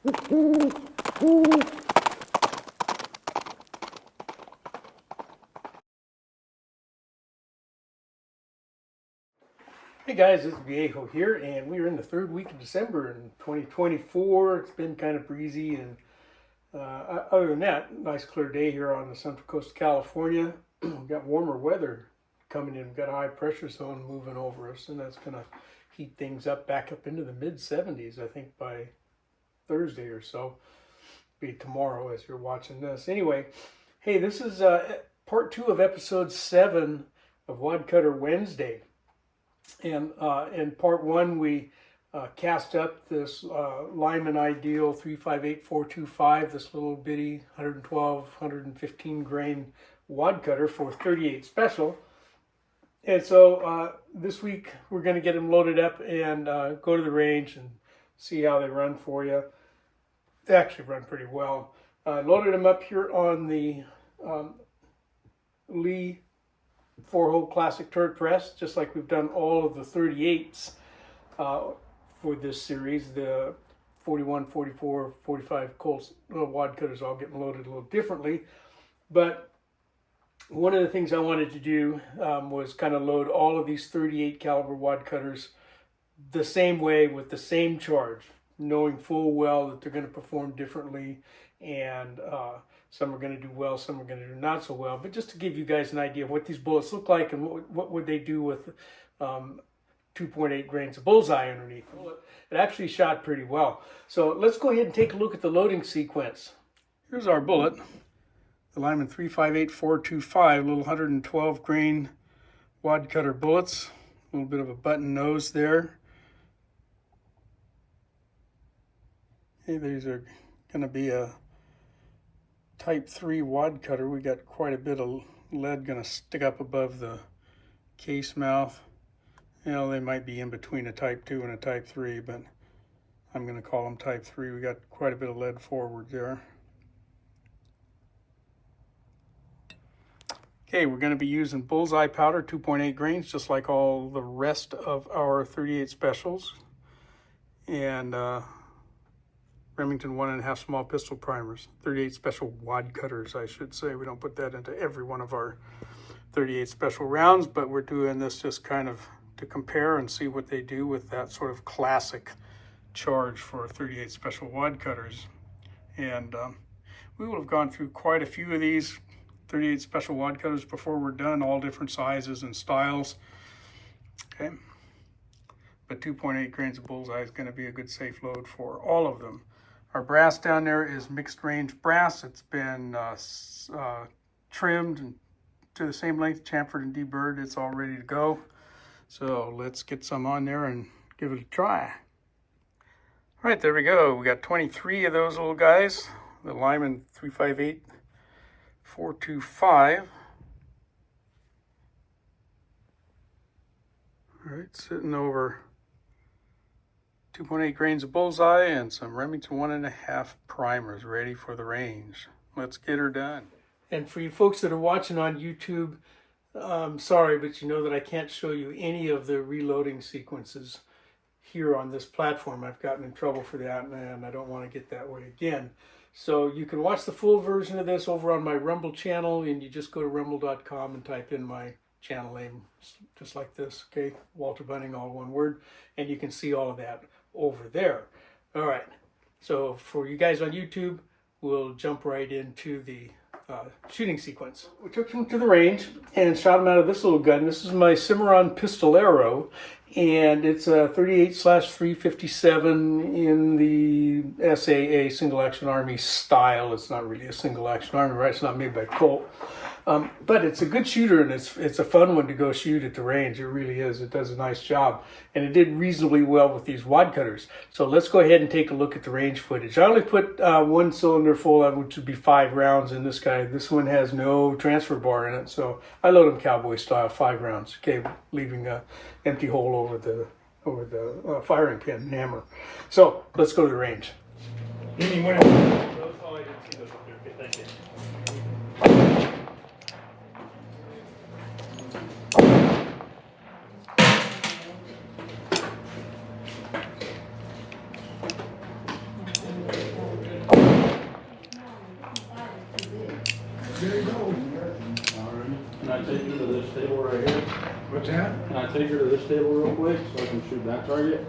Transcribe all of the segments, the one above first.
Hey guys, it's Viejo here, and we are in the third week of December in 2024. It's been kind of breezy, and other than that, nice clear day here on the central coast of California. We've got warmer weather coming in. We've got a high pressure zone moving over us, and that's going to heat things up back up into the mid 70s, I think, by Thursday or so. Be tomorrow as you're watching this. Anyway, hey, this is part 2 of episode 7 of Wadcutter Wednesday. And in part 1, we cast up this Lyman Ideal 358425, this little bitty 112, 115 grain wadcutter for 38 special. And so this week we're going to get them loaded up and go to the range and see how they run for you. They actually run pretty well. Loaded them up here on the Lee 4-hole classic turret press, just like we've done all of the 38s for this series. The 41, 44, 45 Colts wadcutters all getting loaded a little differently. But one of the things I wanted to do was kind of load all of these 38 caliber wadcutters the same way with the same charge, knowing full well that they're going to perform differently, and some are going to do well, some are going to do not so well. But just to give you guys an idea of what these bullets look like and what would they do with 2.8 grains of bullseye underneath them. It actually shot pretty well. So let's go ahead and take a look at the loading sequence. Here's our bullet, the Lyman 358425, little 112 grain wadcutter bullets. A little bit of a button nose there. Hey, these are going to be a Type 3 wadcutter. We got quite a bit of lead going to stick up above the case mouth. You know, they might be in between a Type 2 and a Type 3, but I'm going to call them Type 3. We got quite a bit of lead forward there. Okay, we're going to be using bullseye powder, 2.8 grains, just like all the rest of our 38 specials. And Remington 1.5 small pistol primers, 38 special wadcutters, I should say. We don't put that into every one of our 38 special rounds, but we're doing this just kind of to compare and see what they do with that sort of classic charge for 38 special wadcutters. And we will have gone through quite a few of these 38 special wadcutters before we're done, all different sizes and styles. Okay, but 2.8 grains of bullseye is going to be a good safe load for all of them. Our brass down there is mixed range brass. It's been trimmed and to the same length, chamfered and deburred. It's all ready to go. So let's get some on there and give it a try. All right, there we go. We got 23 of those little guys. The Lyman 358425. All right, sitting over 2.8 grains of bullseye and some Remington 1.5 primers ready for the range. Let's get her done. And for you folks that are watching on YouTube, I'm sorry, but you know that I can't show you any of the reloading sequences here on this platform. I've gotten in trouble for that, and I don't want to get that way again. So you can watch the full version of this over on my Rumble channel, and you just go to rumble.com and type in my channel name, just like this, okay? Walter Bunning, all one word, and you can see all of that over there. All right, so for you guys on YouTube, we'll jump right into the shooting sequence. We took him to the range and shot him out of this little gun. This is my Cimarron Pistolero, and it's a 38/357 in the SAA, Single Action Army style. It's not really a Single Action Army, right? It's not made by Colt. But it's a good shooter, and it's a fun one to go shoot at the range. It really is. It does a nice job. And it did reasonably well with these wadcutters. So let's go ahead and take a look at the range footage. I only put one cylinder full of, which would be 5 rounds in this guy. This one has no transfer bar in it, so I load them cowboy style, 5 rounds. Okay, leaving an empty hole over the firing pin hammer. So let's go to the range. You mean when? Oh, I didn't see those up there. Okay, thank you. table right here? What's that? Can I take her to this table real quick so I can shoot that target?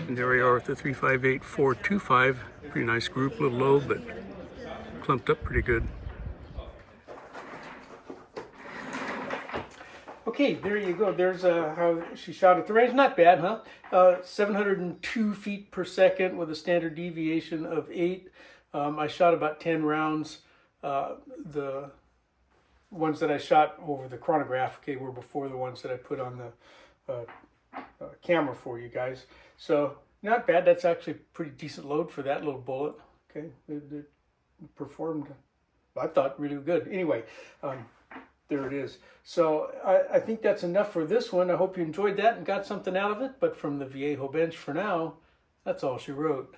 And there we are with the 358-425. Pretty nice group, a little low, but clumped up pretty good. Okay, there you go. There's how she shot at the range. Not bad, huh? 702 feet per second with a standard deviation of 8. I shot about 10 rounds. The ones that I shot over the chronograph, okay, were before the ones that I put on the camera for you guys. So not bad. That's actually a pretty decent load for that little bullet. Okay, it performed, I thought, really good. Anyway, there it is. So I think that's enough for this one. I hope you enjoyed that and got something out of it. But from the Viejo bench for now, that's all she wrote.